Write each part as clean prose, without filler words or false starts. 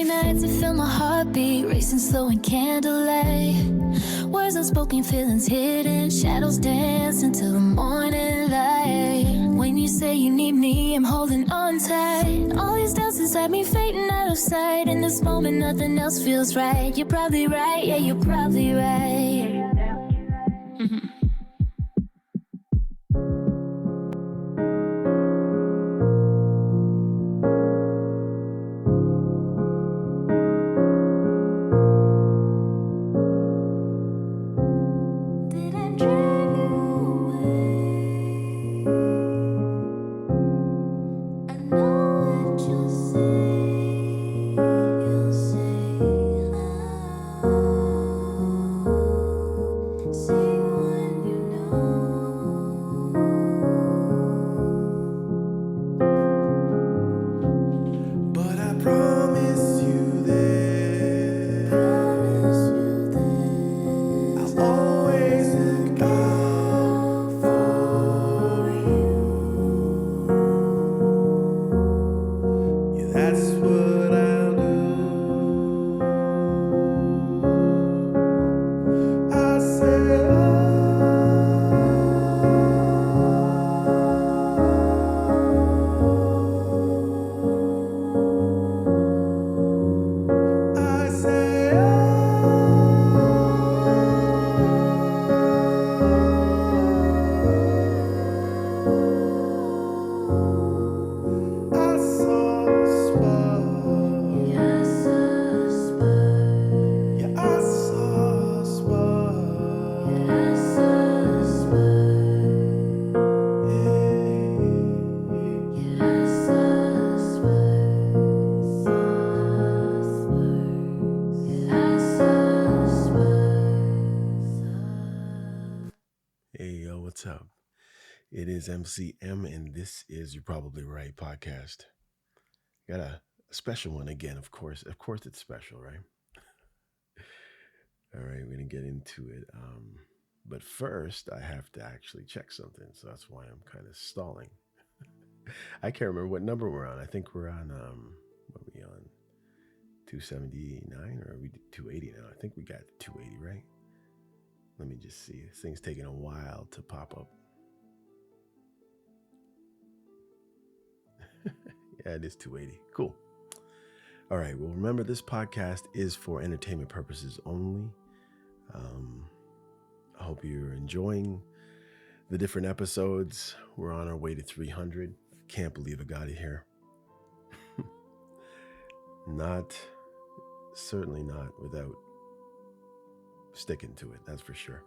Late nights, I feel my heartbeat racing slow in candlelight. Words unspoken, feelings hidden, shadows dance until the morning light. When you say you need me, I'm holding on tight. All these doubts inside me fading out of sight. In this moment, nothing else feels right. You're probably right, yeah, you're probably right. Did I drive you away? I know what you'll say. You'll say, oh, say when you know. But I promise you that Promise you that I'll always look out for you. Yeah, that's what I'll do. I said, I say, I saw a spark. I saw a spark. Yeah, I saw a spark. I saw a spark. Yeah. I saw a spark. I saw a spark. Hey, yo, what's up? It is MCM, and this is You're Probably Right podcast. Got a special one again, of course. Of course, it's special, right? All right, we're going to get into it. But first, I have to actually check something, so that's why I'm kind of stalling. I can't remember what number we're on. I think we're on, what are we on? 279 or are we 280 now? I think we got 280, right? Let me just see. This thing's taking a while to pop up. Yeah, it is 280. Cool. All right. Well, remember, this podcast is for entertainment purposes only. I hope you're enjoying the different episodes. We're on our way to 300. Can't believe I got it here. Certainly not without sticking to it. That's for sure.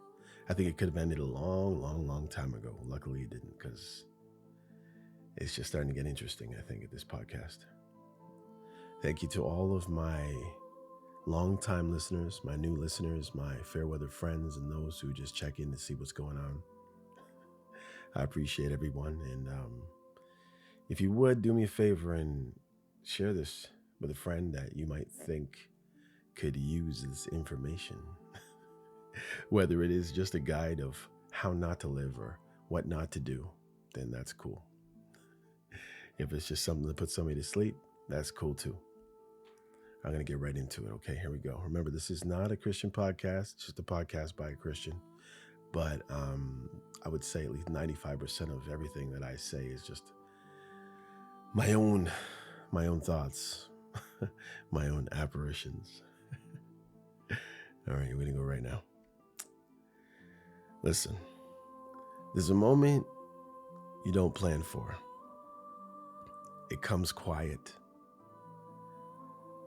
I think it could have ended a long time ago. Luckily it didn't, because it's just starting to get interesting, I think, at this podcast. Thank you to all of my longtime listeners, my new listeners, my fair weather friends, and those who just check in to see what's going on. I appreciate everyone. And if you would do me a favor and share this with a friend that you might think could use this information, whether it is just a guide of how not to live or what not to do, then that's cool. If it's just something to put somebody to sleep, that's cool too. I'm going to get right into it. Okay, here we go. Remember, this is not a Christian podcast. It's just a podcast by a Christian. But I would say at least 95% of everything that I say is just my own thoughts, my own apparitions. All right, we're going to go right now. Listen, there's a moment you don't plan for. It comes quiet.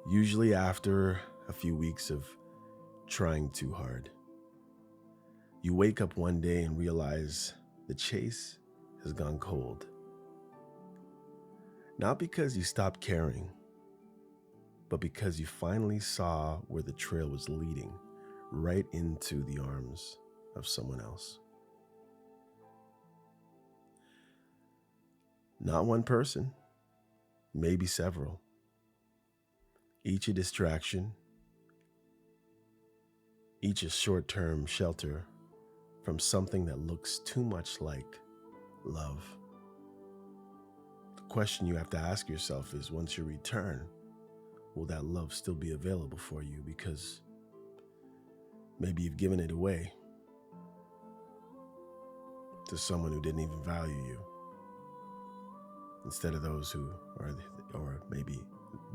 Usually after a few weeks of trying too hard. You wake up one day and realize the chase has gone cold. Not because you stopped caring, but because you finally saw where the trail was leading, right into the arms of someone else. Not one person, maybe several. Each a distraction, each a short-term shelter from something that looks too much like love. The question you have to ask yourself is, once you return, will that love still be available for you? Because maybe you've given it away to someone who didn't even value you, instead of those who are, or maybe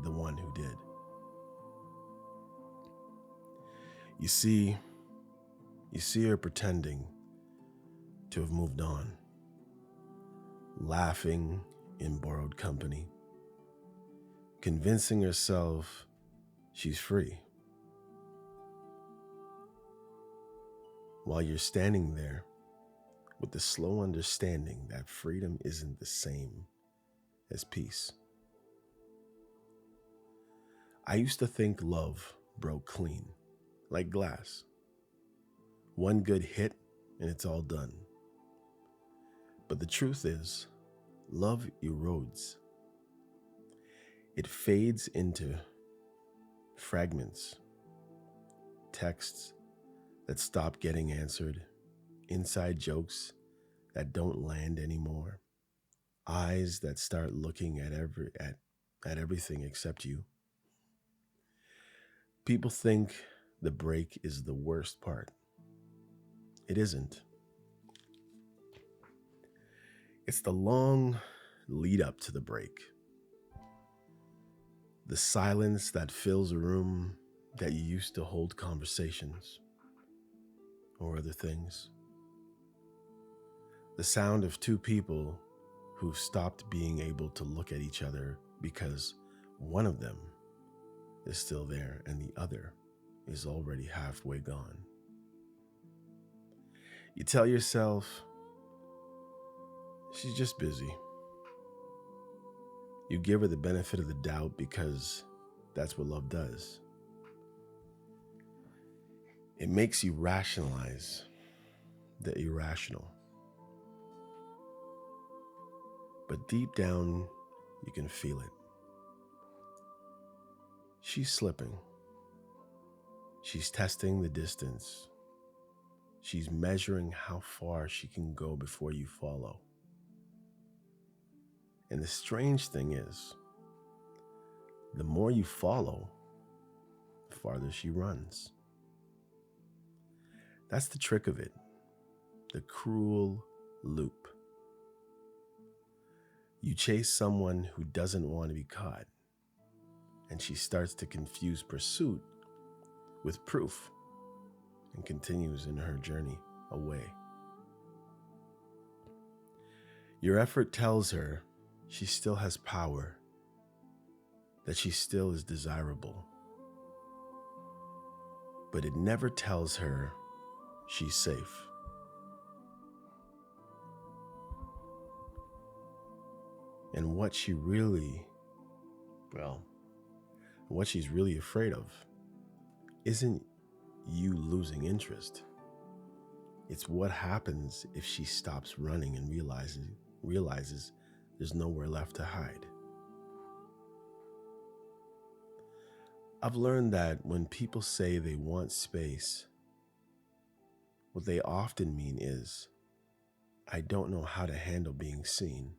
the one who did. You see her pretending to have moved on, laughing in borrowed company, convincing herself she's free, while you're standing there with the slow understanding that freedom isn't the same as peace. I used to think love broke clean, like glass. One good hit and it's all done. But the truth is, love erodes. It fades into fragments, texts that stop getting answered, inside jokes that don't land anymore, eyes that start looking at everything except you. People think the break is the worst part. It isn't. It's the long lead up to the break. The silence that fills a room that you used to hold conversations or other things. The sound of two people who've stopped being able to look at each other because one of them is still there and the other is already halfway gone. You tell yourself, she's just busy. You give her the benefit of the doubt because that's what love does. It makes you rationalize the irrational. But deep down, you can feel it. She's slipping. She's testing the distance. She's measuring how far she can go before you follow. And the strange thing is, the more you follow, the farther she runs. That's the trick of it, the cruel loop. You chase someone who doesn't want to be caught, and she starts to confuse pursuit with proof and continues in her journey away. Your effort tells her she still has power, that she still is desirable, but it never tells her she's safe. And what she's really afraid of isn't you losing interest. It's what happens if she stops running and realizes there's nowhere left to hide. I've learned that when people say they want space, what they often mean is, I don't know how to handle being seen.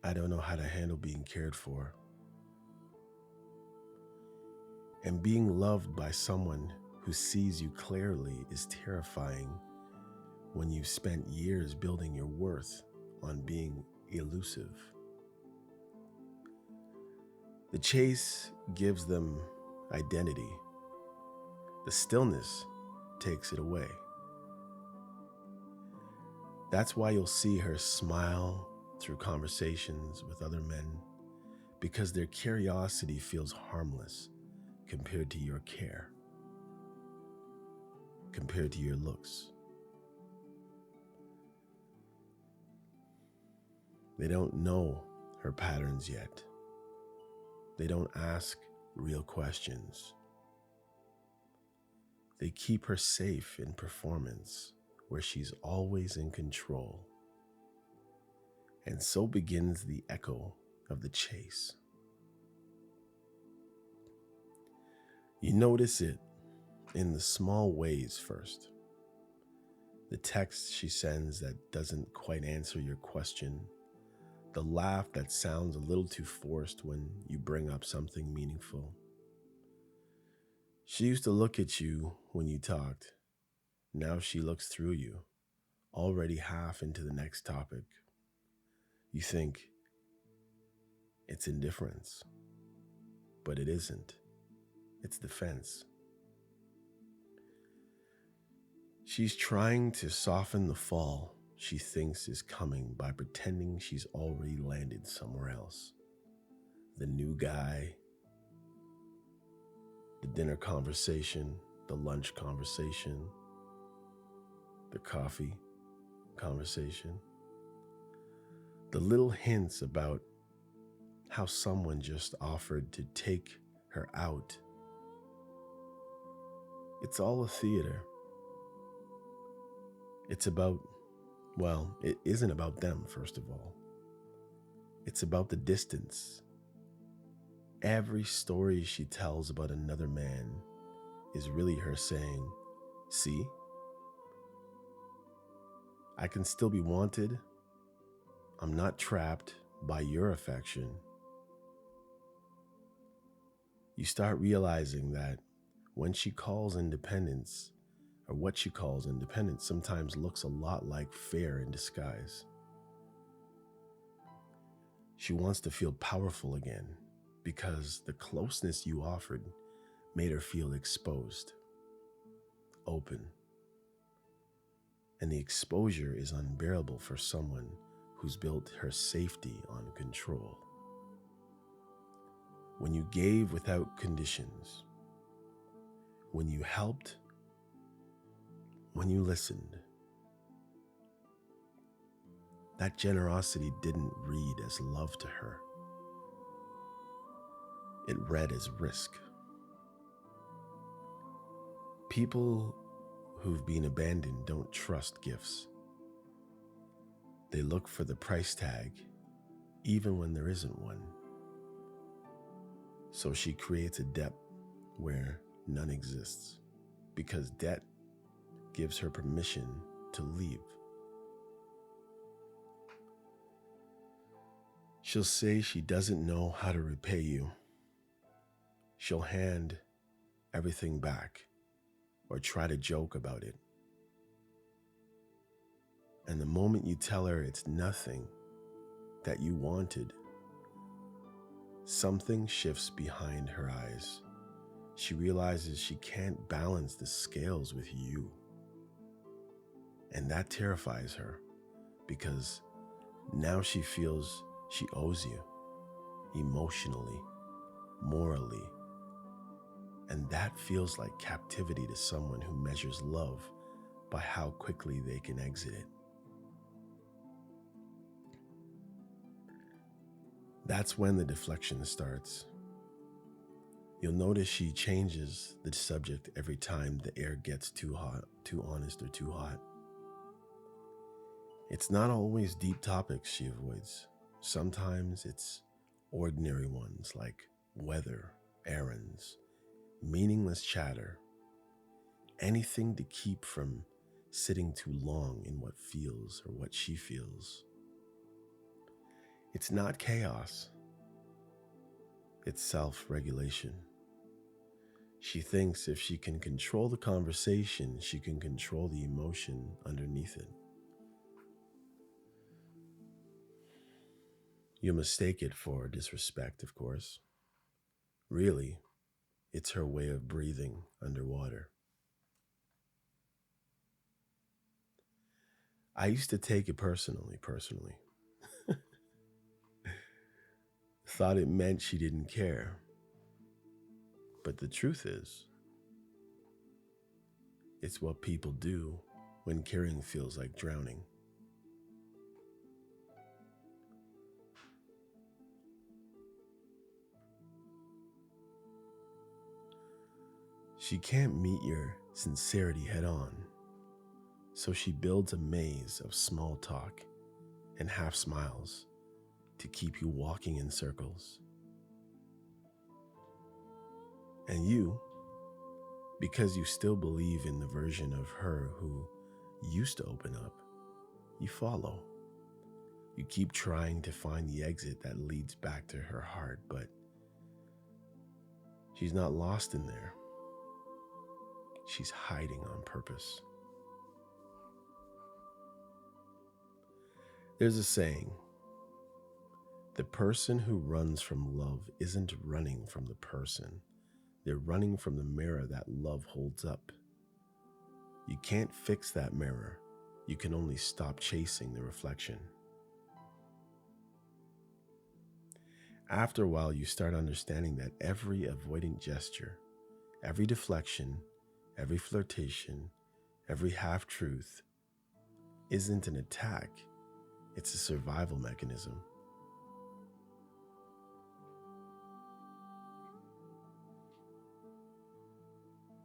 I don't know how to handle being cared for. And being loved by someone who sees you clearly is terrifying when you've spent years building your worth on being elusive. The chase gives them identity. The stillness takes it away. That's why you'll see her smile through conversations with other men, because their curiosity feels harmless compared to your care, compared to your looks. They don't know her patterns yet. They don't ask real questions. They keep her safe in performance, where she's always in control. And so begins the echo of the chase. You notice it in the small ways first. The text she sends that doesn't quite answer your question, The laugh that sounds a little too forced when you bring up something meaningful. She used to look at you when you talked. Now she looks through you, already half into the next topic. You think it's indifference, but it isn't. It's defense. She's trying to soften the fall she thinks is coming by pretending she's already landed somewhere else. The new guy, the dinner conversation, the lunch conversation, the coffee conversation, the little hints about how someone just offered to take her out. It's all a theater. It's about, well, it isn't about them, first of all. It's about the distance. Every story she tells about another man is really her saying, see, I can still be wanted. I'm not trapped by your affection. You start realizing that when she calls independence, or what she calls independence, sometimes looks a lot like fear in disguise. She wants to feel powerful again because the closeness you offered made her feel exposed, open. And the exposure is unbearable for someone who's built her safety on control. When you gave without conditions, when you helped, when you listened, that generosity didn't read as love to her. It read as risk. People who've been abandoned don't trust gifts. They look for the price tag, even when there isn't one. So she creates a debt where none exists, because debt gives her permission to leave. She'll say she doesn't know how to repay you. She'll hand everything back or try to joke about it. And the moment you tell her it's nothing that you wanted, something shifts behind her eyes. She realizes she can't balance the scales with you. And that terrifies her because now she feels she owes you emotionally, morally. And that feels like captivity to someone who measures love by how quickly they can exit it. That's when the deflection starts. You'll notice she changes the subject every time the air gets too hot, too honest, or too hot. It's not always deep topics she avoids. Sometimes it's ordinary ones like weather, errands, meaningless chatter, anything to keep from sitting too long in what feels or what she feels. It's not chaos. It's self-regulation. She thinks if she can control the conversation, she can control the emotion underneath it. You mistake it for disrespect, of course. Really, it's her way of breathing underwater. I used to take it personally. Thought it meant she didn't care. But the truth is, it's what people do when caring feels like drowning. She can't meet your sincerity head on, so she builds a maze of small talk and half smiles to keep you walking in circles. And you, because you still believe in the version of her who used to open up, you follow. You keep trying to find the exit that leads back to her heart, but she's not lost in there. She's hiding on purpose. There's a saying, the person who runs from love isn't running from the person. They're running from the mirror that love holds up. You can't fix that mirror. You can only stop chasing the reflection. After a while, you start understanding that every avoidant gesture, every deflection, every flirtation, every half-truth isn't an attack. It's a survival mechanism.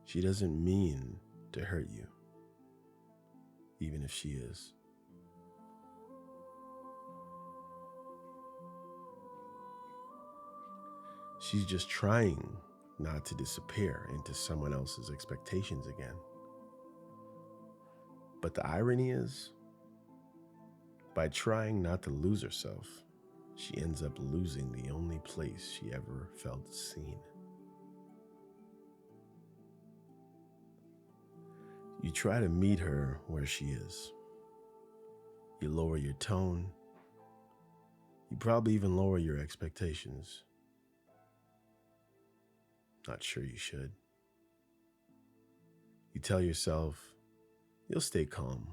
She doesn't mean to hurt you, even if she is. She's just trying not to disappear into someone else's expectations again. But the irony is, by trying not to lose herself, she ends up losing the only place she ever felt seen. You try to meet her where she is. You lower your tone. You probably even lower your expectations. Not sure you should. You tell yourself, you'll stay calm.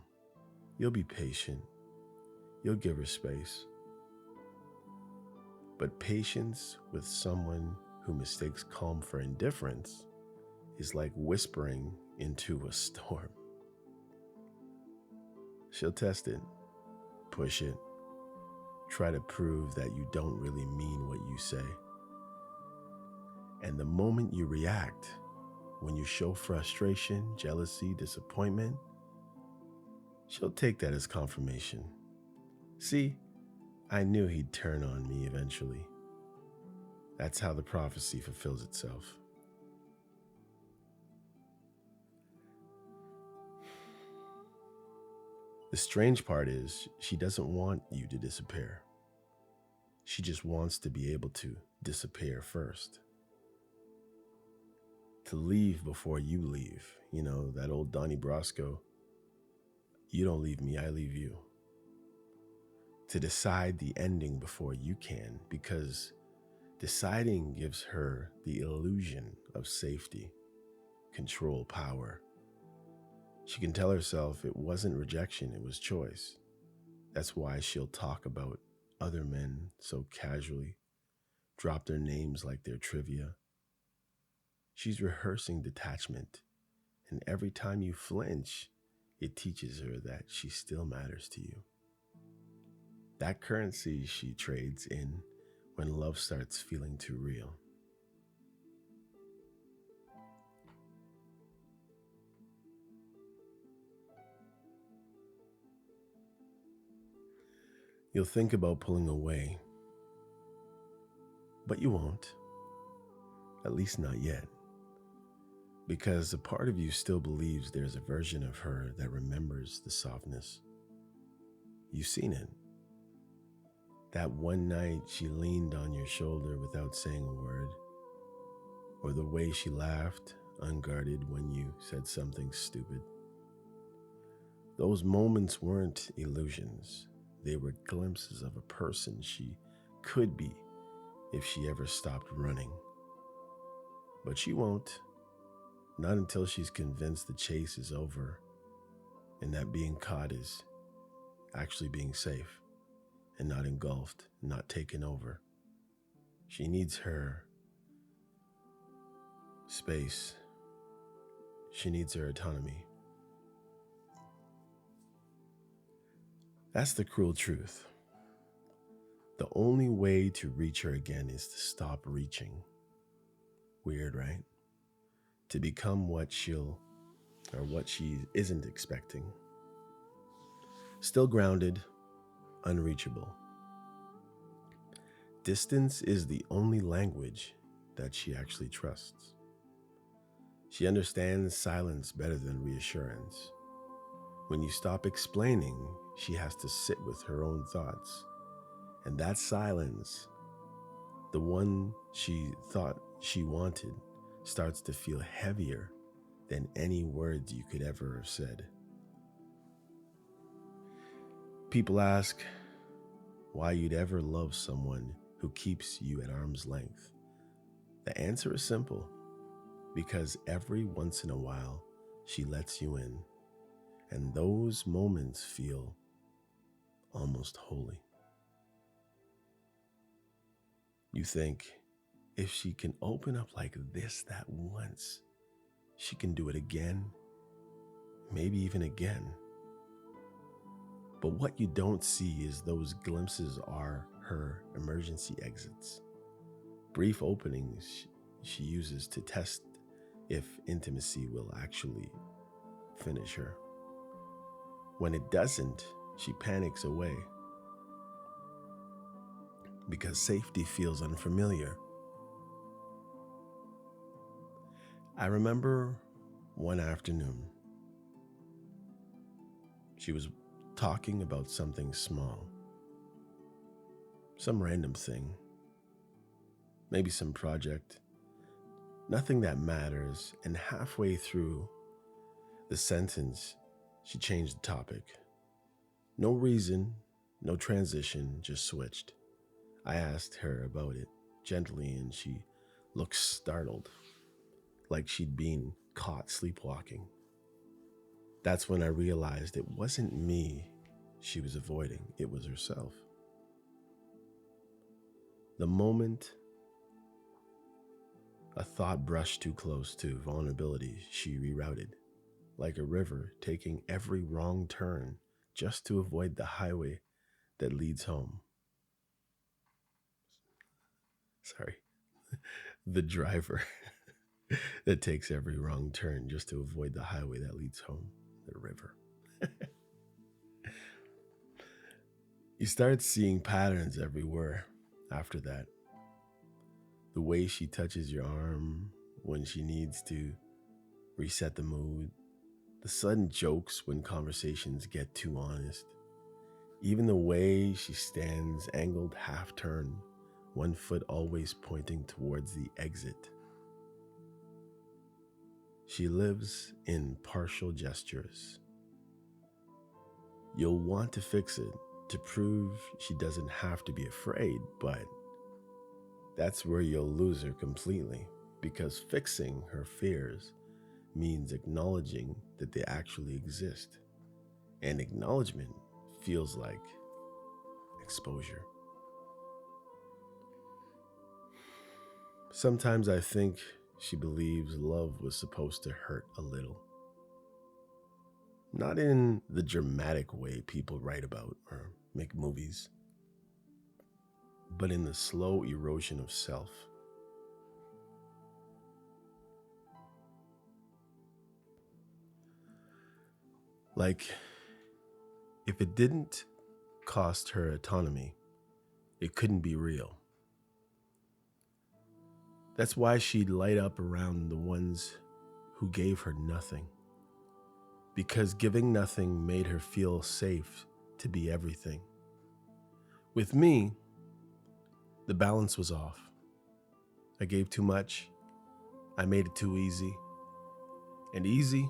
You'll be patient. You'll give her space. But patience with someone who mistakes calm for indifference is like whispering into a storm. She'll test it, push it, try to prove that you don't really mean what you say. And the moment you react, when you show frustration, jealousy, disappointment, she'll take that as confirmation. See, I knew he'd turn on me eventually. That's how the prophecy fulfills itself. The strange part is, she doesn't want you to disappear. She just wants to be able to disappear first. To leave before you leave. You know, that old Donnie Brasco, you don't leave me, I leave you. To decide the ending before you can, because deciding gives her the illusion of safety, control, power. She can tell herself it wasn't rejection, it was choice. That's why she'll talk about other men so casually, drop their names like they're trivia. She's rehearsing detachment, and every time you flinch, it teaches her that she still matters to you. That currency she trades in when love starts feeling too real. You'll think about pulling away, but you won't, at least not yet, because a part of you still believes there's a version of her that remembers the softness. You've seen it. That one night she leaned on your shoulder without saying a word, or the way she laughed unguarded when you said something stupid. Those moments weren't illusions. They were glimpses of a person she could be if she ever stopped running. But she won't, not until she's convinced the chase is over and that being caught is actually being safe and not engulfed, not taken over. She needs her space. She needs her autonomy. That's the cruel truth. The only way to reach her again is to stop reaching. Weird, right? To become what she isn't expecting. Still grounded, unreachable. Distance is the only language that she actually trusts. She understands silence better than reassurance. When you stop explaining, she has to sit with her own thoughts. And that silence, the one she thought she wanted, starts to feel heavier than any words you could ever have said. People ask why you'd ever love someone who keeps you at arm's length. The answer is simple: because every once in a while she lets you in, and those moments feel almost holy. You think, if she can open up like this that once, she can do it again, maybe even again. But what you don't see is those glimpses are her emergency exits, brief openings she uses to test if intimacy will actually finish her. When it doesn't, she panics away because safety feels unfamiliar. I remember one afternoon, she was talking about something small, some random thing, maybe some project, nothing that matters, and halfway through the sentence, she changed the topic. No reason, no transition, just switched. I asked her about it gently, and she looked startled, like she'd been caught sleepwalking. That's when I realized it wasn't me she was avoiding, it was herself. The moment a thought brushed too close to vulnerability, she rerouted, like a river taking every wrong turn just to avoid the highway that leads home. Sorry, the driver that takes every wrong turn just to avoid the highway that leads home, the river. You start seeing patterns everywhere after that. The way she touches your arm when she needs to reset the mood, the sudden jokes when conversations get too honest, even the way she stands angled half turn, one foot always pointing towards the exit. She lives in partial gestures. You'll want to fix it to prove she doesn't have to be afraid, but that's where you'll lose her completely, because fixing her fears means acknowledging that they actually exist. And acknowledgement feels like exposure. Sometimes I think she believes love was supposed to hurt a little. Not in the dramatic way people write about or make movies, but in the slow erosion of self. Like, if it didn't cost her autonomy, it couldn't be real. That's why she'd light up around the ones who gave her nothing. Because giving nothing made her feel safe to be everything. With me, the balance was off. I gave too much. I made it too easy. And easy,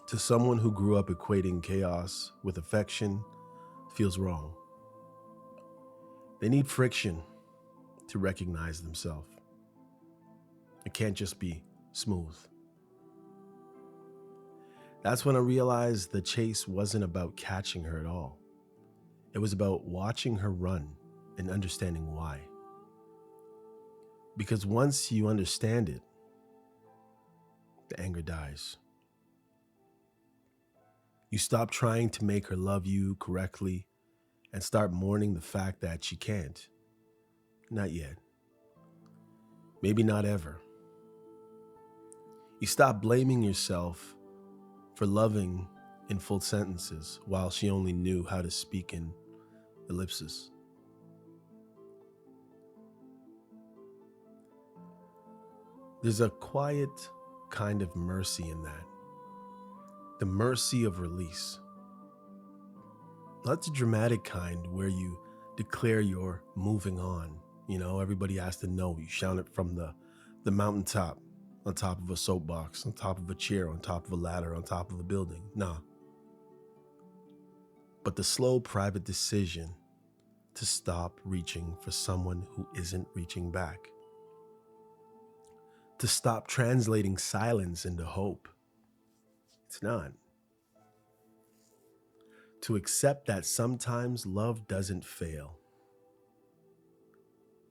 to someone who grew up equating chaos with affection, feels wrong. They need friction to recognize themselves. It can't just be smooth. That's when I realized the chase wasn't about catching her at all. It was about watching her run and understanding why. Because once you understand it, the anger dies. You stop trying to make her love you correctly and start mourning the fact that she can't. Not yet. Maybe not ever. You stop blaming yourself for loving in full sentences while she only knew how to speak in ellipses. There's a quiet kind of mercy in that. The mercy of release. Not the dramatic kind where you declare you're moving on. You know, everybody has to know. You shout it from the mountaintop, on top of a soapbox, on top of a chair, on top of a ladder, on top of a building. Nah. But the slow private decision to stop reaching for someone who isn't reaching back. To stop translating silence into hope. It's not. To accept that sometimes love doesn't fail.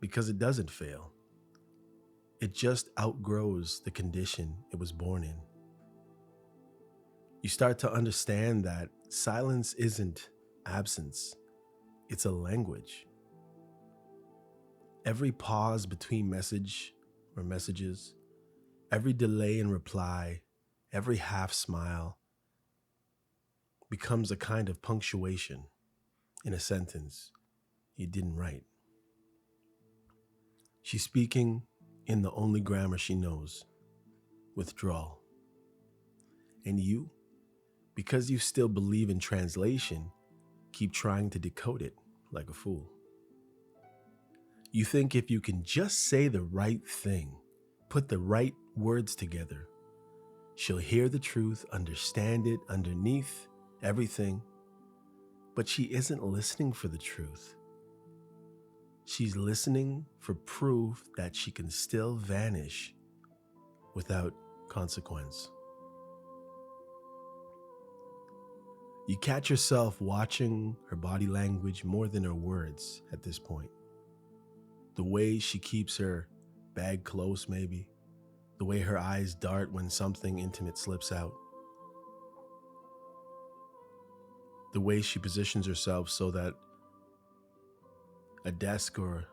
Because it doesn't fail. It just outgrows the condition it was born in. You start to understand that silence isn't absence, it's a language. Every pause between messages, every delay in reply, every half smile becomes a kind of punctuation in a sentence you didn't write. She's speaking in the only grammar she knows, withdrawal. And you, because you still believe in translation, keep trying to decode it like a fool. You think if you can just say the right thing, put the right words together, she'll hear the truth, understand it underneath everything. But she isn't listening for the truth. She's listening for proof that she can still vanish without consequence. You catch yourself watching her body language more than her words at this point. The way she keeps her bag close, maybe. The way her eyes dart when something intimate slips out. The way she positions herself so that a desk or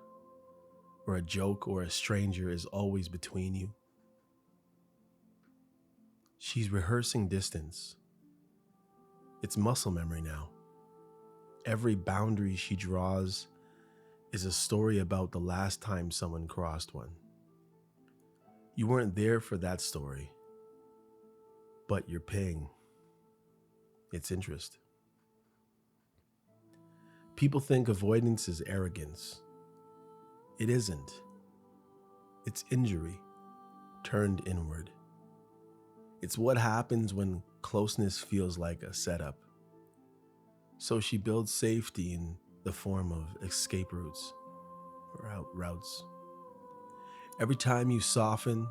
a joke or a stranger is always between you. She's rehearsing distance. It's muscle memory now. Every boundary she draws is a story about the last time someone crossed one. You weren't there for that story, but you're paying its interest. People think avoidance is arrogance. It isn't. It's injury turned inward. It's what happens when closeness feels like a setup. So she builds safety in the form of escape routes or routes. Every time you soften,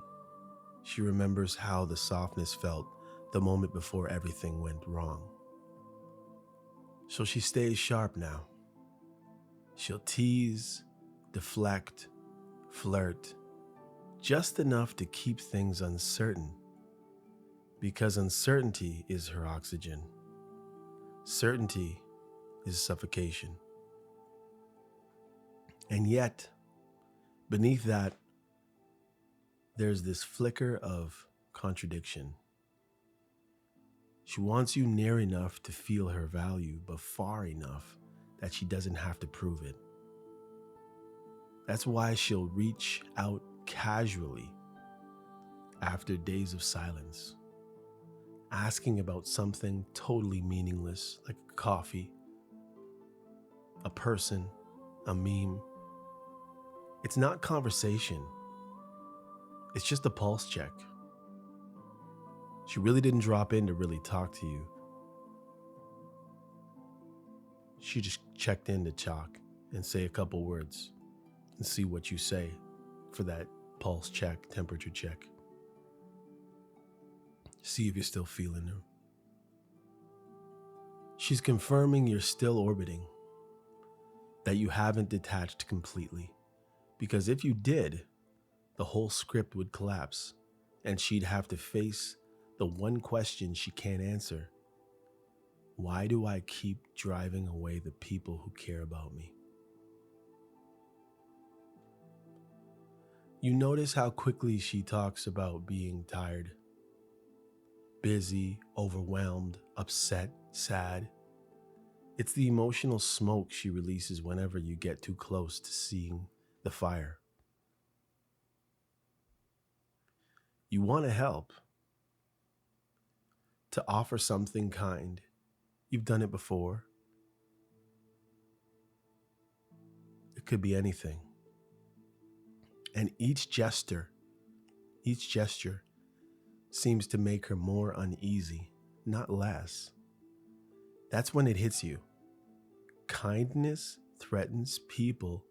she remembers how the softness felt the moment before everything went wrong. So she stays sharp now. She'll tease, deflect, flirt, just enough to keep things uncertain. Because uncertainty is her oxygen. Certainty is suffocation. And yet, beneath that, there's this flicker of contradiction. She wants you near enough to feel her value, but far enough that she doesn't have to prove it. That's why she'll reach out casually after days of silence, asking about something totally meaningless, like a coffee, a person, a meme. It's not conversation. It's just a pulse check. She really didn't drop in to really talk to you. She just checked in to talk and say a couple words and see what you say for that pulse check, temperature check. See if you're still feeling her. She's confirming you're still orbiting, that you haven't detached completely. Because if you did, the whole script would collapse and she'd have to face the one question she can't answer. Why do I keep driving away the people who care about me? You notice how quickly she talks about being tired, busy, overwhelmed, upset, sad. It's the emotional smoke she releases whenever you get too close to seeing the fire. You want to help, to offer something kind. You've done it before. It could be anything. And each gesture seems to make her more uneasy, not less. That's when it hits you. Kindness threatens people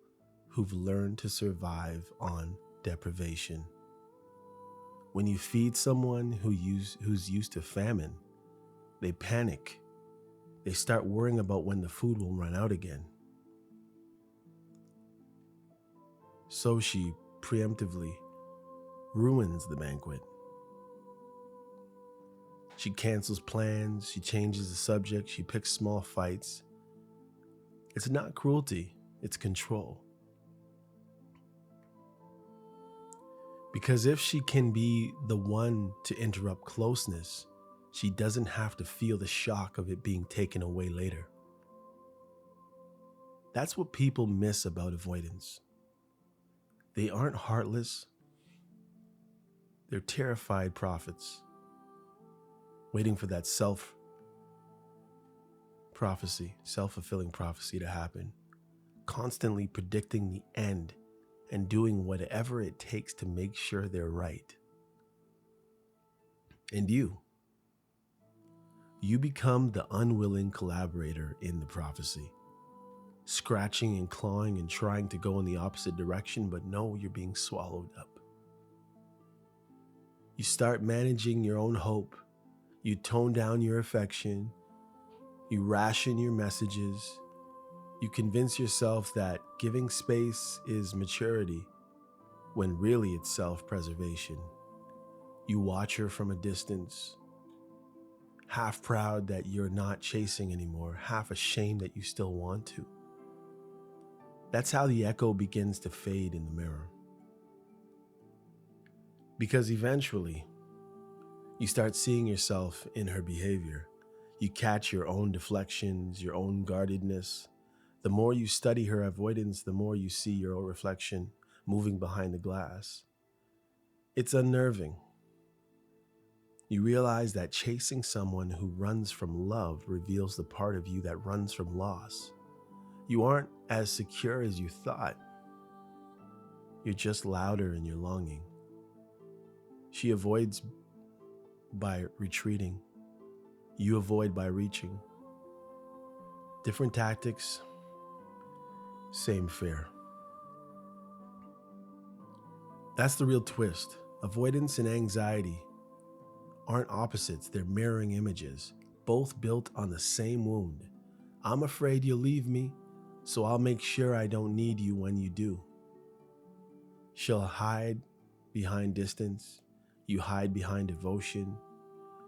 who've learned to survive on deprivation. When you feed someone who's used to famine, they panic. They start worrying about when the food will run out again. So she preemptively ruins the banquet. She cancels plans, she changes the subject, she picks small fights. It's not cruelty, it's control. Because if she can be the one to interrupt closeness, she doesn't have to feel the shock of it being taken away later. That's what people miss about avoidance. They aren't heartless, they're terrified prophets, waiting for that self-fulfilling prophecy to happen, constantly predicting the end and doing whatever it takes to make sure they're right. And you become the unwilling collaborator in the prophecy, scratching and clawing and trying to go in the opposite direction, but no, you're being swallowed up. You start managing your own hope. You tone down your affection. You ration your messages. You convince yourself that giving space is maturity, when really it's self-preservation. You watch her from a distance, half proud that you're not chasing anymore, half ashamed that you still want to. That's how the echo begins to fade in the mirror. Because eventually, you start seeing yourself in her behavior. You catch your own deflections, your own guardedness. The more you study her avoidance, the more you see your own reflection moving behind the glass. It's unnerving. You realize that chasing someone who runs from love reveals the part of you that runs from loss. You aren't as secure as you thought. You're just louder in your longing. She avoids by retreating. You avoid by reaching. Different tactics, same fear. That's the real twist. Avoidance and anxiety aren't opposites, they're mirroring images, both built on the same wound. I'm afraid you'll leave me, so I'll make sure I don't need you when you do. She'll hide behind distance, you hide behind devotion.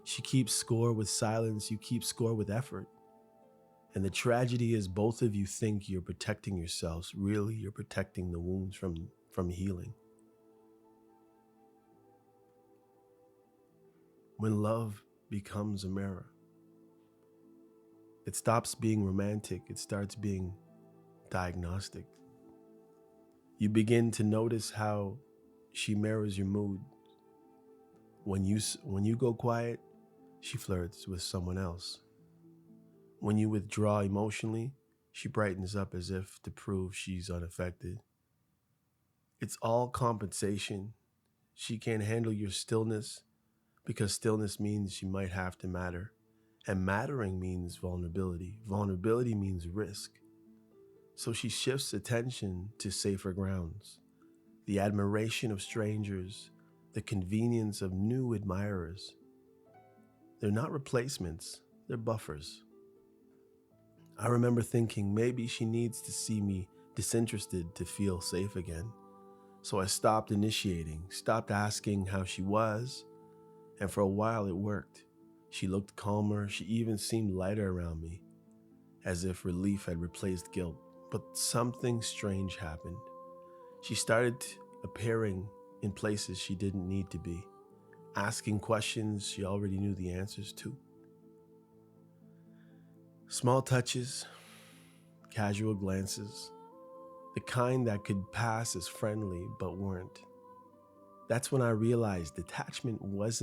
She keeps score with silence, you keep score with effort. And the tragedy is both of you think you're protecting yourselves, really you're protecting the wounds from healing. When love becomes a mirror, it stops being romantic, it starts being diagnostic. You begin to notice how she mirrors your mood. When you go quiet, she flirts with someone else. When you withdraw emotionally, she brightens up as if to prove she's unaffected. It's all compensation. She can't handle your stillness because stillness means she might have to matter. And mattering means vulnerability. Vulnerability means risk. So she shifts attention to safer grounds. The admiration of strangers, the convenience of new admirers. They're not replacements, they're buffers. I remember thinking maybe she needs to see me disinterested to feel safe again. So I stopped initiating, stopped asking how she was, and for a while it worked. She looked calmer, she even seemed lighter around me, as if relief had replaced guilt. But something strange happened. She started appearing in places she didn't need to be, asking questions she already knew the answers to. Small touches, casual glances, the kind that could pass as friendly but weren't. That's when I realized detachment was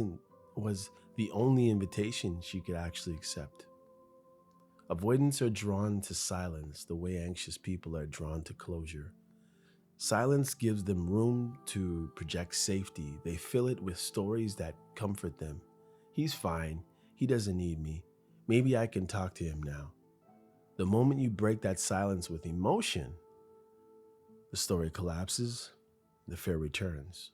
the only invitation she could actually accept. Avoidants are drawn to silence the way anxious people are drawn to closure. Silence gives them room to project safety. They fill it with stories that comfort them. He's fine. He doesn't need me. Maybe I can talk to him now. The moment you break that silence with emotion, the story collapses, the fear returns.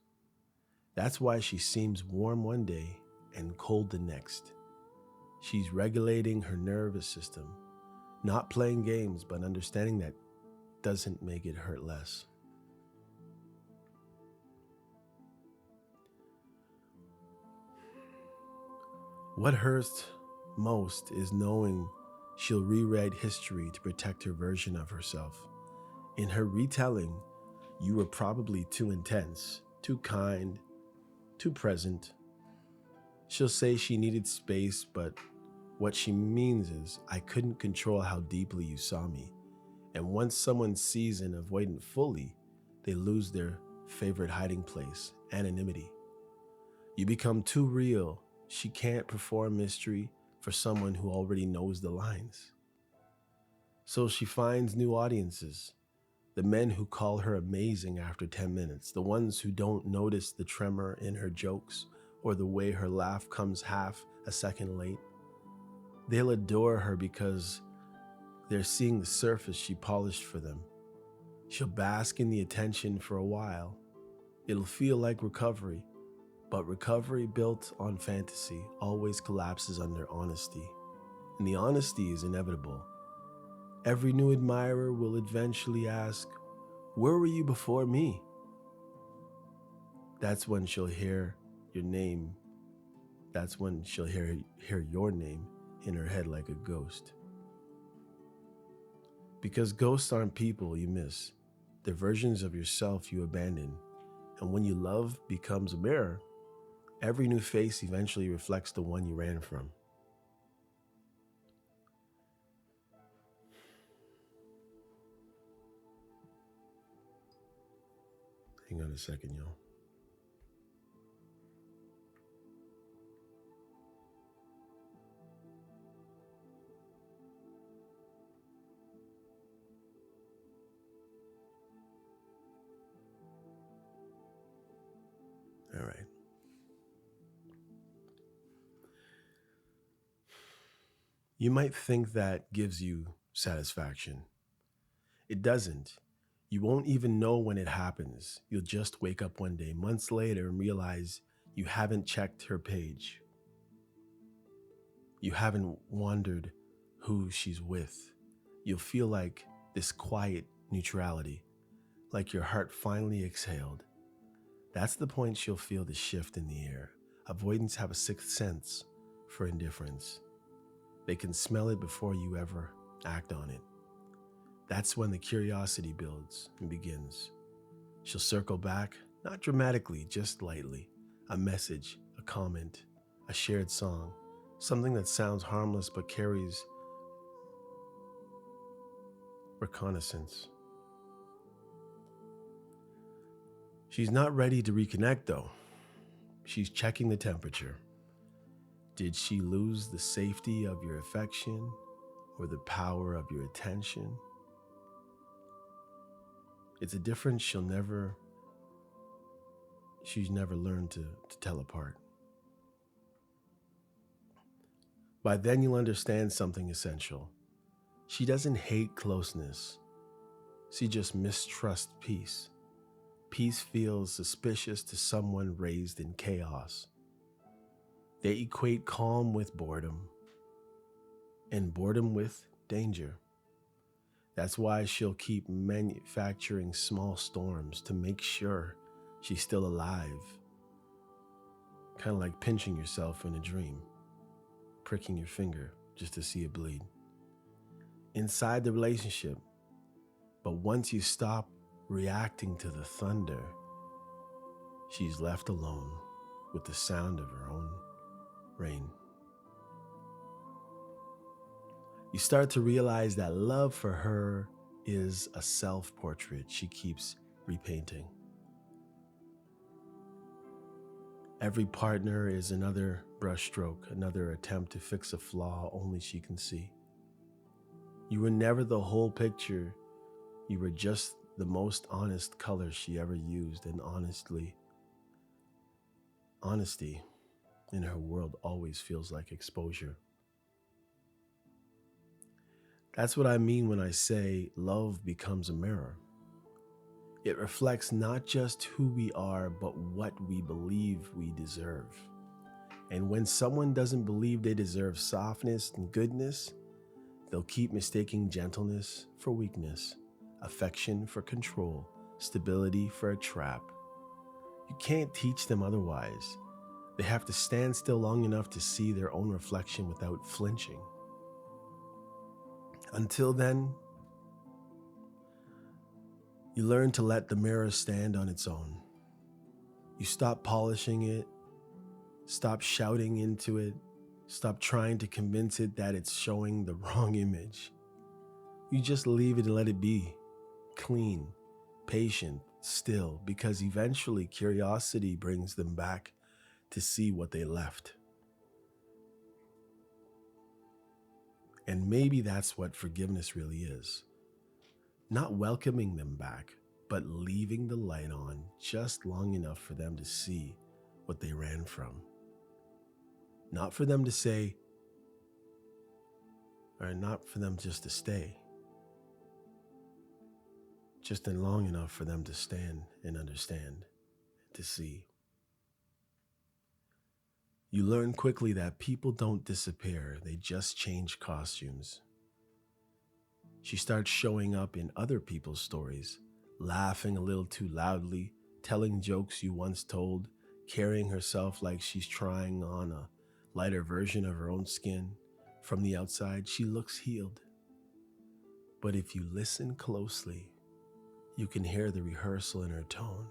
That's why she seems warm one day and cold the next. She's regulating her nervous system, not playing games, but understanding that doesn't make it hurt less. What hurts most is knowing she'll rewrite history to protect her version of herself. In her retelling, you were probably too intense, too kind, too present. She'll say she needed space, but what she means is, I couldn't control how deeply you saw me. And once someone sees an avoidant fully, they lose their favorite hiding place, anonymity. You become too real. She can't perform mystery for someone who already knows the lines. So she finds new audiences. The men who call her amazing after 10 minutes, the ones who don't notice the tremor in her jokes or the way her laugh comes half a second late. They'll adore her because they're seeing the surface she polished for them. She'll bask in the attention for a while. It'll feel like recovery, but recovery built on fantasy always collapses under honesty. And the honesty is inevitable. Every new admirer will eventually ask, where were you before me? That's when she'll hear your name. That's when she'll hear your name in her head like a ghost. Because ghosts aren't people you miss. They're versions of yourself you abandon. And when you love becomes a mirror, every new face eventually reflects the one you ran from. Hang on a second, y'all. All right. You might think that gives you satisfaction. It doesn't. You won't even know when it happens. You'll just wake up one day, months later, and realize you haven't checked her page. You haven't wondered who she's with. You'll feel like this quiet neutrality, like your heart finally exhaled. That's the point she'll feel the shift in the air. Avoidants have a sixth sense for indifference. They can smell it before you ever act on it. That's when the curiosity builds and begins. She'll circle back, not dramatically, just lightly. A message, a comment, a shared song, something that sounds harmless but carries reconnaissance. She's not ready to reconnect though. She's checking the temperature. Did she lose the safety of your affection or the power of your attention? It's a difference she's never learned to tell apart. By then you'll understand something essential. She doesn't hate closeness. She just mistrusts peace. Peace feels suspicious to someone raised in chaos. They equate calm with boredom, and boredom with danger. That's why she'll keep manufacturing small storms to make sure she's still alive. Kind of like pinching yourself in a dream, pricking your finger just to see it bleed. Inside the relationship, but once you stop reacting to the thunder, she's left alone with the sound of her own rain. You start to realize that love for her is a self-portrait she keeps repainting. Every partner is another brushstroke, another attempt to fix a flaw only she can see. You were never the whole picture. You were just the most honest color she ever used, and honesty in her world always feels like exposure. That's what I mean when I say love becomes a mirror. It reflects not just who we are, but what we believe we deserve. And when someone doesn't believe they deserve softness and goodness, they'll keep mistaking gentleness for weakness, affection for control, stability for a trap. You can't teach them otherwise. They have to stand still long enough to see their own reflection without flinching. Until then, you learn to let the mirror stand on its own. You stop polishing it, stop shouting into it, stop trying to convince it that it's showing the wrong image. You just leave it and let it be, clean, patient, still, because eventually curiosity brings them back to see what they left. And maybe that's what forgiveness really is. Not welcoming them back, but leaving the light on just long enough for them to see what they ran from. Not for them to say, or not for them just to stay, just in long enough for them to stand and understand, to see. You learn quickly that people don't disappear, they just change costumes. She starts showing up in other people's stories, laughing a little too loudly, telling jokes you once told, carrying herself like she's trying on a lighter version of her own skin. From the outside, she looks healed. But if you listen closely, you can hear the rehearsal in her tone.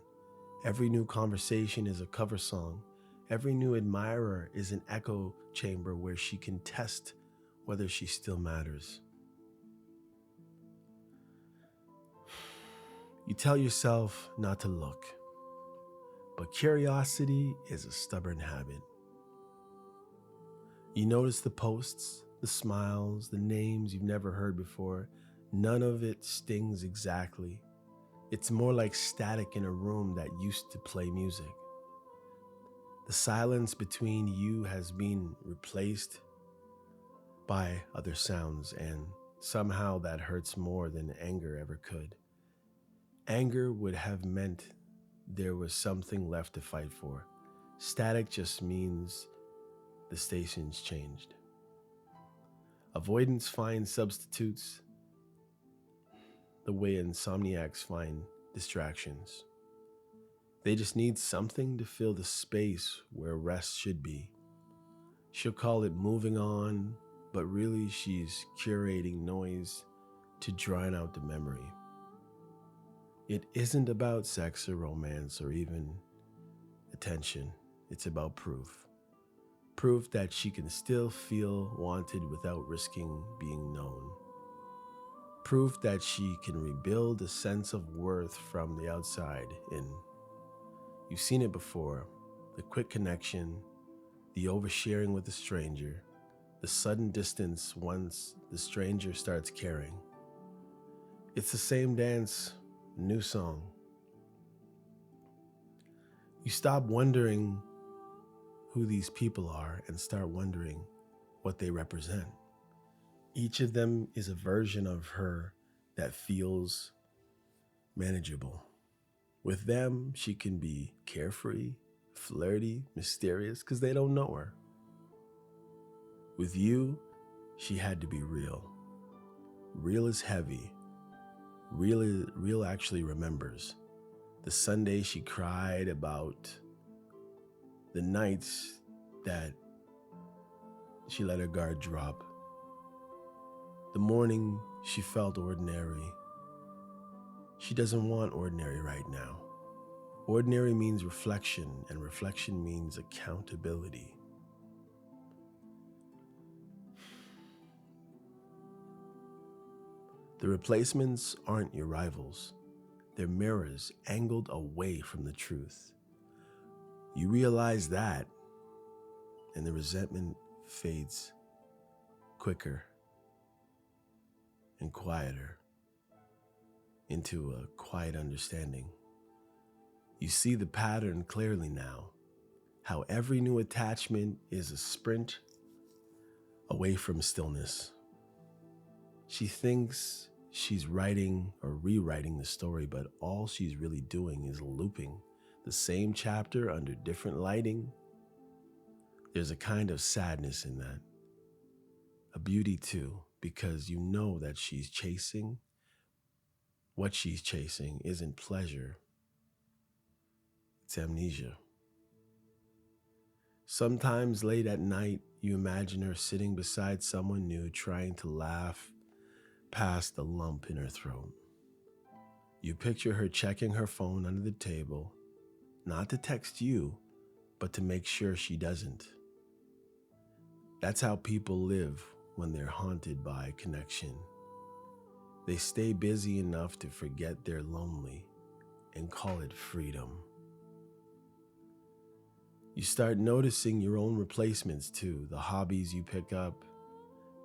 Every new conversation is a cover song. Every new admirer is an echo chamber where she can test whether she still matters. You tell yourself not to look, but curiosity is a stubborn habit. You notice the posts, the smiles, the names you've never heard before. None of it stings exactly. It's more like static in a room that used to play music. The silence between you has been replaced by other sounds, and somehow that hurts more than anger ever could. Anger would have meant there was something left to fight for. Static just means the station's changed. Avoidance finds substitutes the way insomniacs find distractions. They just need something to fill the space where rest should be. She'll call it moving on, but really she's curating noise to drown out the memory. It isn't about sex or romance or even attention. It's about proof. Proof that she can still feel wanted without risking being known. Proof that she can rebuild a sense of worth from the outside in. You've seen it before, the quick connection, the oversharing with a stranger, the sudden distance once the stranger starts caring. It's the same dance, new song. You stop wondering who these people are and start wondering what they represent. Each of them is a version of her that feels manageable. With them, she can be carefree, flirty, mysterious, because they don't know her. With you, she had to be real. Real is heavy. Real actually remembers. The Sunday she cried about, the nights that she let her guard drop, the morning she felt ordinary. She doesn't want ordinary right now. Ordinary means reflection, and reflection means accountability. The replacements aren't your rivals. They're mirrors angled away from the truth. You realize that, and the resentment fades quicker. and quieter, into a quiet understanding. You see the pattern clearly now, how every new attachment is a sprint away from stillness. She thinks she's writing or rewriting the story, but all she's really doing is looping the same chapter under different lighting. There's a kind of sadness in that, a beauty too, because you know that what she's chasing isn't pleasure, it's amnesia. Sometimes late at night, you imagine her sitting beside someone new, trying to laugh past the lump in her throat. You picture her checking her phone under the table, not to text you, but to make sure she doesn't. That's how people live when they're haunted by connection. They stay busy enough to forget they're lonely and call it freedom. You start noticing your own replacements too, the hobbies you pick up,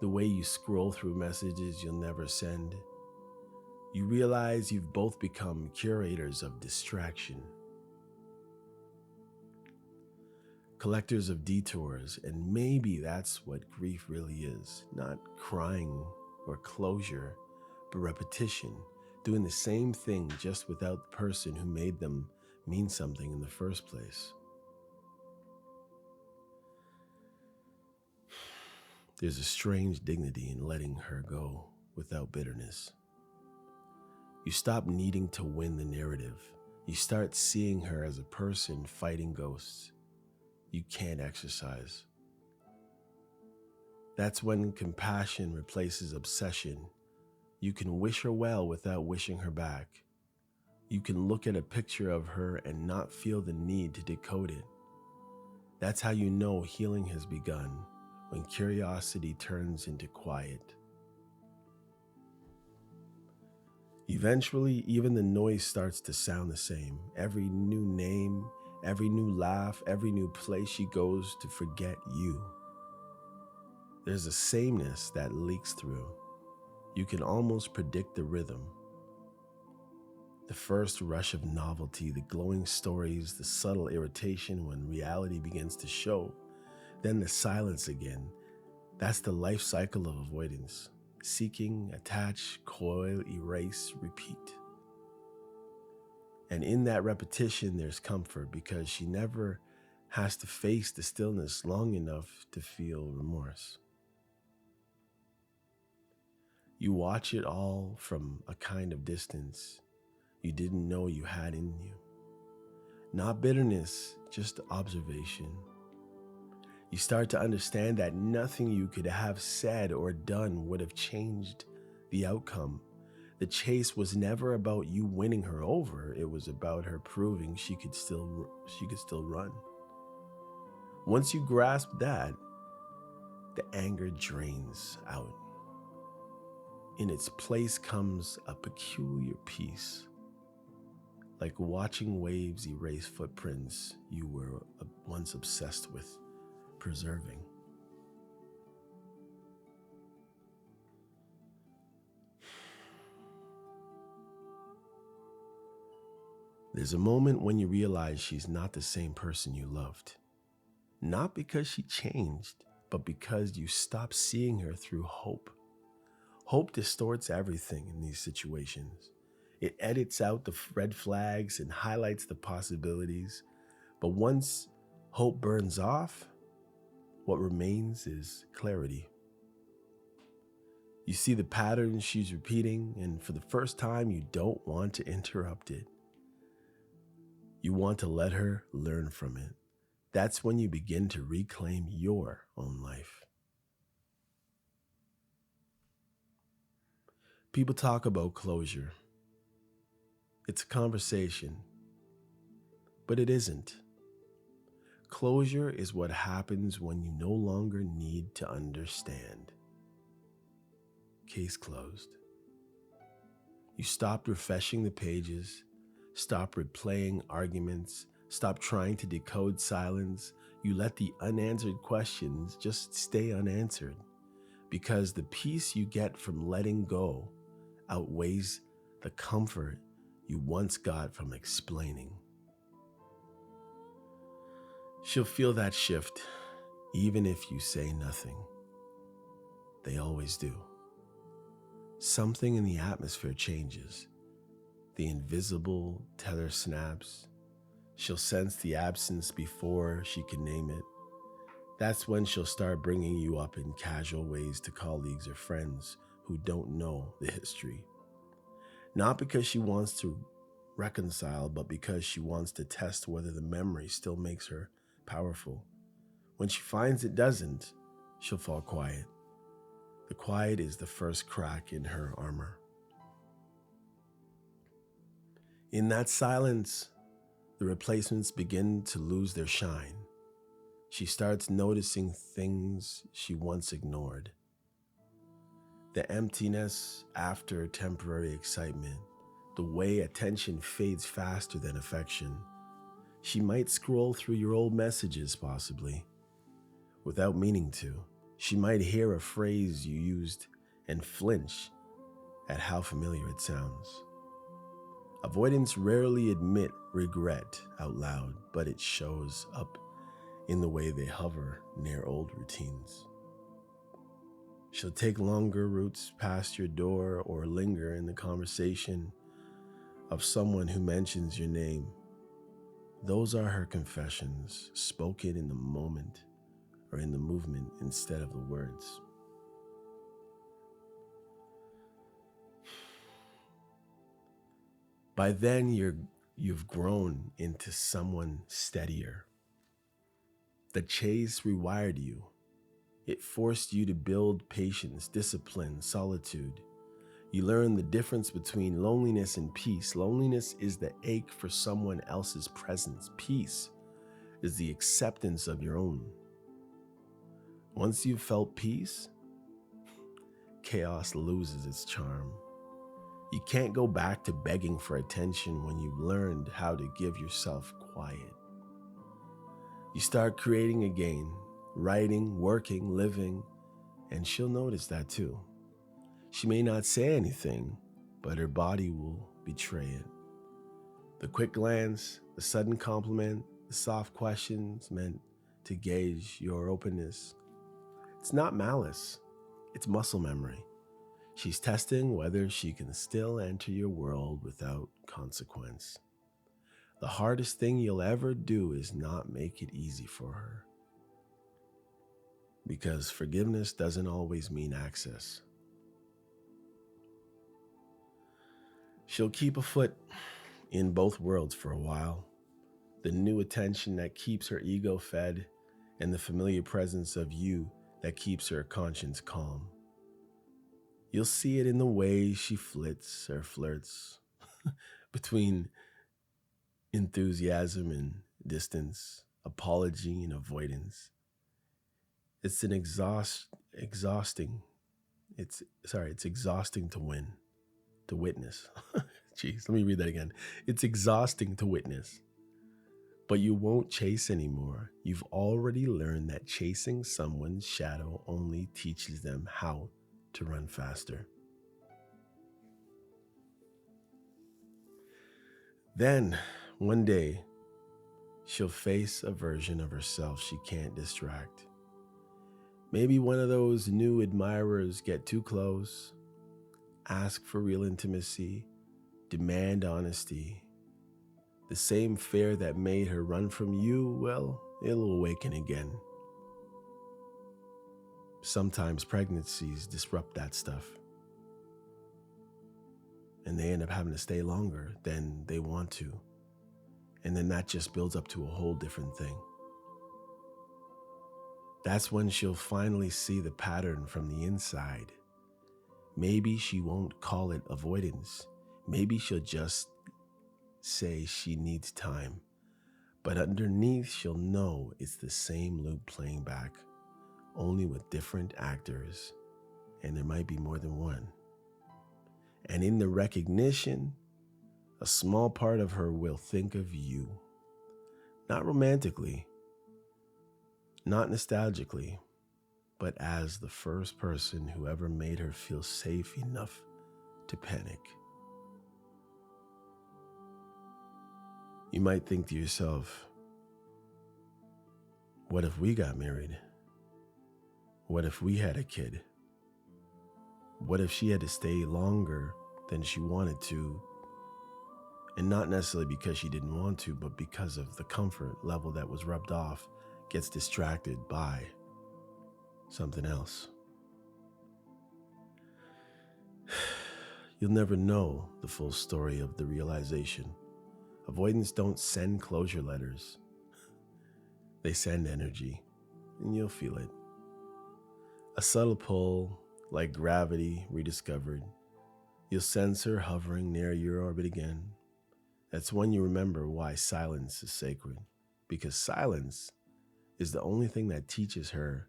the way you scroll through messages you'll never send. You realize you've both become curators of distraction, collectors of detours, and maybe that's what grief really is. Not crying or closure, but repetition, doing the same thing just without the person who made them mean something in the first place. There's a strange dignity in letting her go without bitterness. You stop needing to win the narrative. You start seeing her as a person fighting ghosts you can't exercise. That's when compassion replaces obsession. You can wish her well without wishing her back. You can look at a picture of her and not feel the need to decode it. That's how you know healing has begun, when curiosity turns into quiet. Eventually, even the noise starts to sound the same. Every new name, every new laugh, every new place she goes to forget you. There's a sameness that leaks through. You can almost predict the rhythm. The first rush of novelty, the glowing stories, the subtle irritation when reality begins to show. Then the silence again. That's the life cycle of avoidance. Seeking, attach, coil, erase, repeat. And in that repetition, there's comfort because she never has to face the stillness long enough to feel remorse. You watch it all from a kind of distance you didn't know you had in you. Not bitterness, just observation. You start to understand that nothing you could have said or done would have changed the outcome. The chase was never about you winning her over. It was about her proving she could still run. Once you grasp that, the anger drains out. In its place comes a peculiar peace, like watching waves erase footprints you were once obsessed with preserving. There's a moment when you realize she's not the same person you loved. Not because she changed, but because you stopped seeing her through hope. Hope distorts everything in these situations. It edits out the red flags and highlights the possibilities. But once hope burns off, what remains is clarity. You see the pattern she's repeating, and for the first time, you don't want to interrupt it. You want to let her learn from it. That's when you begin to reclaim your own life. People talk about closure. It's a conversation, but it isn't. Closure is what happens when you no longer need to understand. Case closed. You stopped refreshing the pages, stop replaying arguments, stop trying to decode silence. You let the unanswered questions just stay unanswered. because the peace you get from letting go outweighs the comfort you once got from explaining. She'll feel that shift even if you say nothing. They always do. Something in the atmosphere changes. The invisible tether snaps. She'll sense the absence before she can name it. That's when she'll start bringing you up in casual ways to colleagues or friends who don't know the history. Not because she wants to reconcile, but because she wants to test whether the memory still makes her powerful. When she finds it doesn't, she'll fall quiet. The quiet is the first crack in her armor. In that silence, the replacements begin to lose their shine. She starts noticing things she once ignored. The emptiness after temporary excitement, the way attention fades faster than affection. She might scroll through your old messages, possibly, without meaning to. She might hear a phrase you used and flinch at how familiar it sounds. Avoidants rarely admit regret out loud, but it shows up in the way they hover near old routines. She'll take longer routes past your door or linger in the conversation of someone who mentions your name. Those are her confessions, spoken in the moment or in the movement instead of the words. By then, you've grown into someone steadier. The chase rewired you. It forced you to build patience, discipline, solitude. You learn the difference between loneliness and peace. Loneliness is the ache for someone else's presence. Peace is the acceptance of your own. Once you've felt peace, chaos loses its charm. You can't go back to begging for attention when you've learned how to give yourself quiet. You start creating again, writing, working, living, and she'll notice that too. She may not say anything, but her body will betray it. The quick glance, the sudden compliment, the soft questions meant to gauge your openness. It's not malice, it's muscle memory. She's testing whether she can still enter your world without consequence. The hardest thing you'll ever do is not make it easy for her. Because forgiveness doesn't always mean access. She'll keep a foot in both worlds for a while. The new attention that keeps her ego fed and the familiar presence of you that keeps her conscience calm. You'll see it in the way she flits or flirts between enthusiasm and distance, apology and avoidance. It's exhausting. It's exhausting to witness. Jeez, let me read that again. It's exhausting to witness, but you won't chase anymore. You've already learned that chasing someone's shadow only teaches them how to run faster. Then, one day, she'll face a version of herself she can't distract. Maybe one of those new admirers get too close, ask for real intimacy, demand honesty. The same fear that made her run from you, well, it'll awaken again. Sometimes pregnancies disrupt that stuff, and they end up having to stay longer than they want to. And then that just builds up to a whole different thing. That's when she'll finally see the pattern from the inside. Maybe she won't call it avoidance. Maybe she'll just say she needs time. But underneath, she'll know it's the same loop playing back, only with different actors. And there might be more than one. And in the recognition, a small part of her will think of you. Not romantically, not nostalgically, but as the first person who ever made her feel safe enough to panic. You might think to yourself, what if we got married? What if we had a kid? What if she had to stay longer than she wanted to? And not necessarily because she didn't want to, but because of the comfort level that was rubbed off gets distracted by something else. You'll never know the full story of the realization. Avoidants don't send closure letters. They send energy, and you'll feel it. A subtle pull, like gravity rediscovered. You'll sense her hovering near your orbit again. That's when you remember why silence is sacred. Because silence is the only thing that teaches her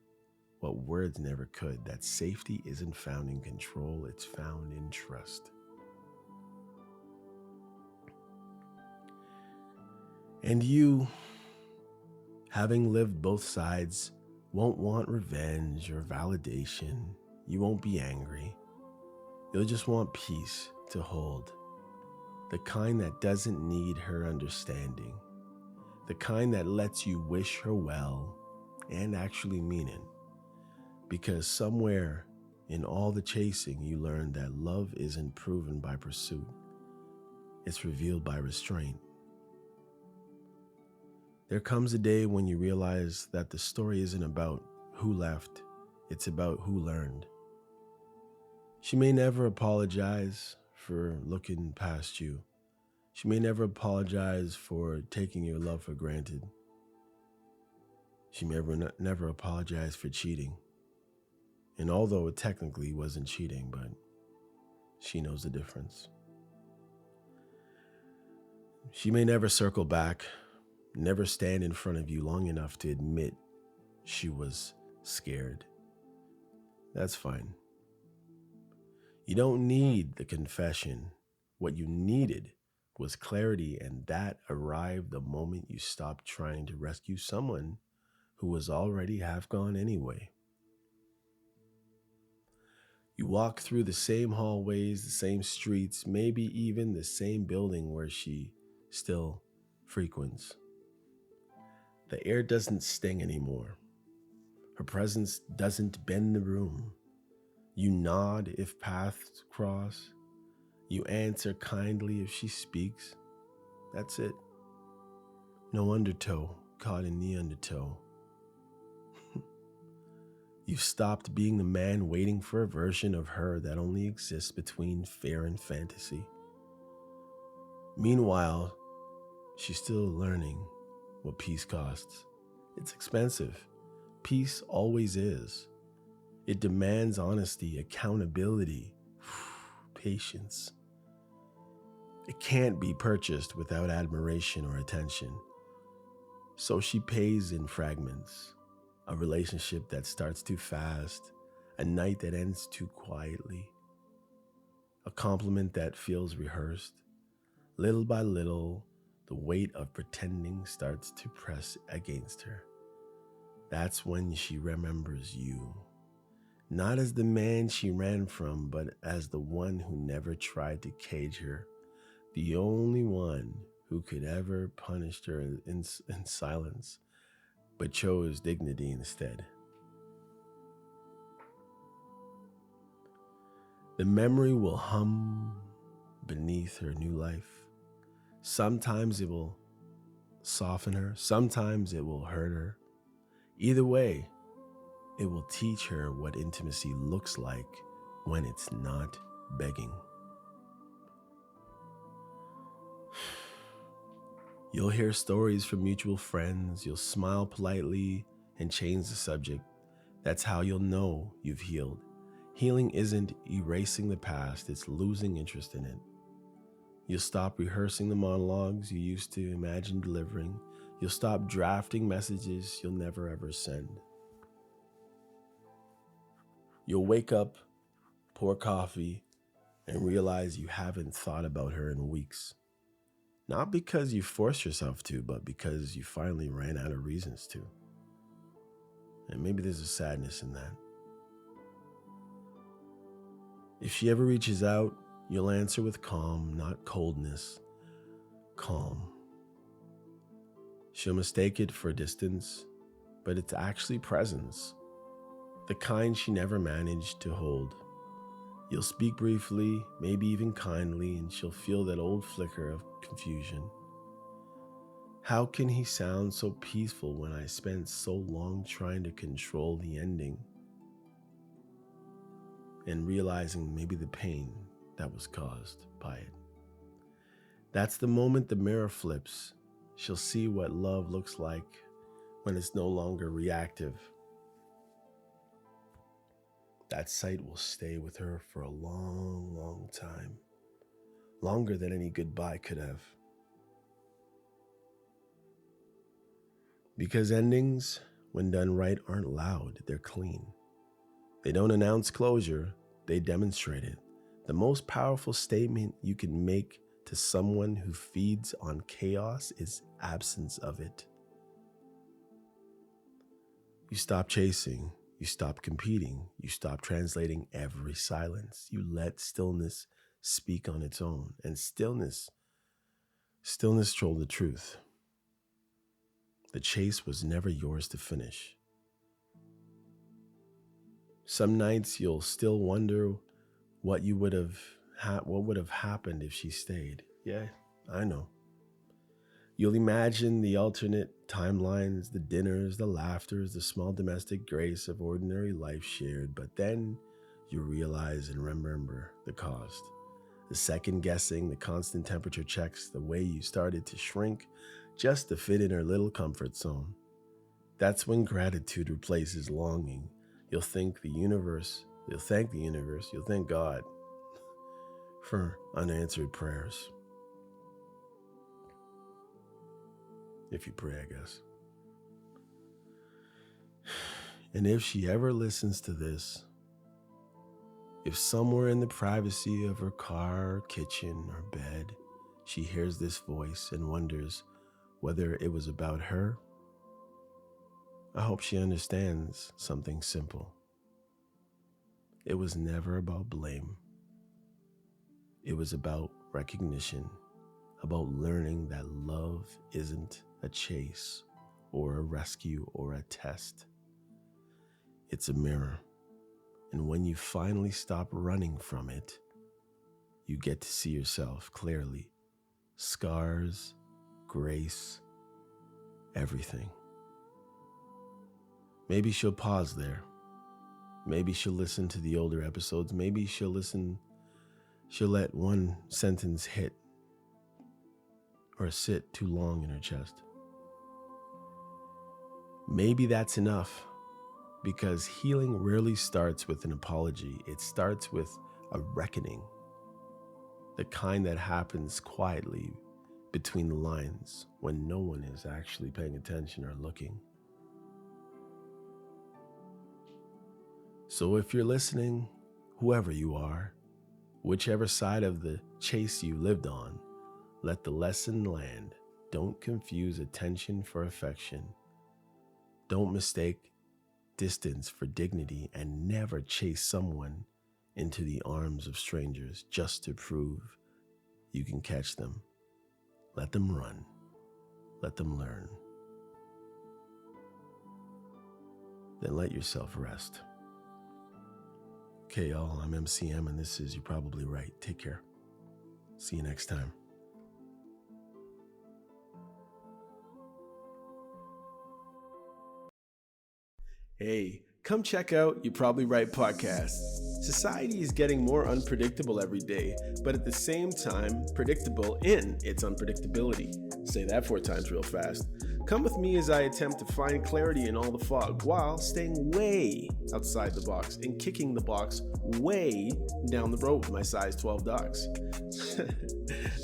what words never could, that safety isn't found in control, it's found in trust. And you, having lived both sides, won't want revenge or validation. You won't be angry. You'll just want peace to hold. The kind that doesn't need her understanding. The kind that lets you wish her well and actually mean it. Because somewhere in all the chasing, you learn that love isn't proven by pursuit. It's revealed by restraint. There comes a day when you realize that the story isn't about who left, it's about who learned. She may never apologize for looking past you. She may never apologize for taking your love for granted. She may never apologize for cheating. And although it technically wasn't cheating, but she knows the difference. She may never circle back, never stand in front of you long enough to admit she was scared. That's fine. You don't need the confession. What you needed was clarity, and that arrived the moment you stopped trying to rescue someone who was already half gone anyway. You walk through the same hallways, the same streets, maybe even the same building where she still frequents. The air doesn't sting anymore. Her presence doesn't bend the room. You nod if paths cross. You answer kindly if she speaks. That's it. No undertow caught in the undertow. You've stopped being the man waiting for a version of her that only exists between fear and fantasy. Meanwhile, she's still learning what peace costs. It's expensive. Peace always is. It demands honesty, accountability, patience. It can't be purchased without admiration or attention. So she pays in fragments. A relationship that starts too fast, a night that ends too quietly, a compliment that feels rehearsed. Little by little, the weight of pretending starts to press against her. That's when she remembers you. Not as the man she ran from, but as the one who never tried to cage her. The only one who could ever punish her in silence, but chose dignity instead. The memory will hum beneath her new life. Sometimes it will soften her. Sometimes it will hurt her. Either way, it will teach her what intimacy looks like when it's not begging. You'll hear stories from mutual friends. You'll smile politely and change the subject. That's how you'll know you've healed. Healing isn't erasing the past, it's losing interest in it. You'll stop rehearsing the monologues you used to imagine delivering. You'll stop drafting messages you'll never ever send. You'll wake up, pour coffee, and realize you haven't thought about her in weeks. Not because you forced yourself to, but because you finally ran out of reasons to. And maybe there's a sadness in that. If she ever reaches out, you'll answer with calm, not coldness. Calm. She'll mistake it for distance, but it's actually presence. The kind she never managed to hold. You'll speak briefly, maybe even kindly, and she'll feel that old flicker of confusion. How can he sound so peaceful when I spent so long trying to control the ending? And realizing maybe the pain that was caused by it. That's the moment the mirror flips. She'll see what love looks like when it's no longer reactive. That sight will stay with her for a long, long time. Longer than any goodbye could have. Because endings, when done right, aren't loud, they're clean. They don't announce closure, they demonstrate it. The most powerful statement you can make to someone who feeds on chaos is absence of it. You stop chasing, you stop competing, you stop translating every silence. You let stillness speak on its own, and stillness told the truth. The chase was never yours to finish. Some nights you'll still wonder what would have happened if she stayed. Yeah, I know. You'll imagine the alternate timelines, the dinners, the laughters, the small domestic grace of ordinary life shared, but then you realize and remember the cost. The second guessing, the constant temperature checks, the way you started to shrink just to fit in her little comfort zone. That's when gratitude replaces longing. You'll thank the universe, you'll thank God for unanswered prayers. If you pray, I guess. And if she ever listens to this, if somewhere in the privacy of her car, kitchen, or bed, she hears this voice and wonders whether it was about her, I hope she understands something simple. It was never about blame. It was about recognition, about learning that love isn't a chase or a rescue or a test. It's a mirror. And when you finally stop running from it, you get to see yourself clearly. Scars, grace, everything. Maybe she'll pause there. Maybe she'll listen to the older episodes. Maybe she'll let one sentence hit or sit too long in her chest. Maybe that's enough, because healing rarely starts with an apology. It starts with a reckoning, the kind that happens quietly between the lines when no one is actually paying attention or looking. So if you're listening, whoever you are, whichever side of the chase you lived on, let the lesson land. Don't confuse attention for affection. Don't mistake distance for dignity, and never chase someone into the arms of strangers just to prove you can catch them. Let them run. Let them learn. Then let yourself rest. Okay, y'all, I'm MCM, and this is You're Probably Right. Take care. See you next time. Hey, come check out You're Probably Right podcast. Society is getting more unpredictable every day, but at the same time, predictable in its unpredictability. Say that 4 times real fast. Come with me as I attempt to find clarity in all the fog while staying way outside the box and kicking the box way down the road with my size 12 dogs.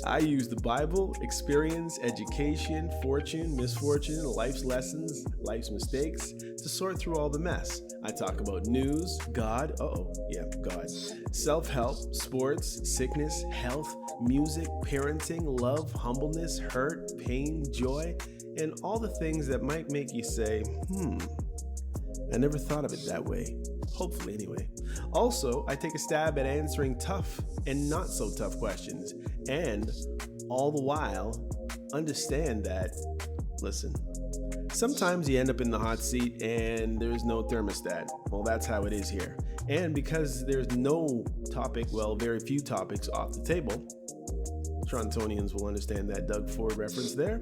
I use the Bible, experience, education, fortune, misfortune, life's lessons, life's mistakes to sort through all the mess. I talk about news, God, God, self-help, sports, sickness, health, music, parenting, love, humbleness, hurt, pain, joy, and all the things that might make you say, I never thought of it that way. Hopefully, anyway. Also, I take a stab at answering tough and not so tough questions, and all the while, understand that, listen, sometimes you end up in the hot seat and there's no thermostat. Well, that's how it is here. And because there's no topic, well, very few topics off the table, Torontonians will understand that Doug Ford reference there.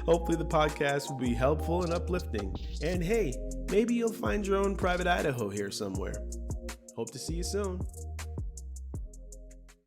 Hopefully the podcast will be helpful and uplifting. And hey, maybe you'll find your own private Idaho here somewhere. Hope to see you soon.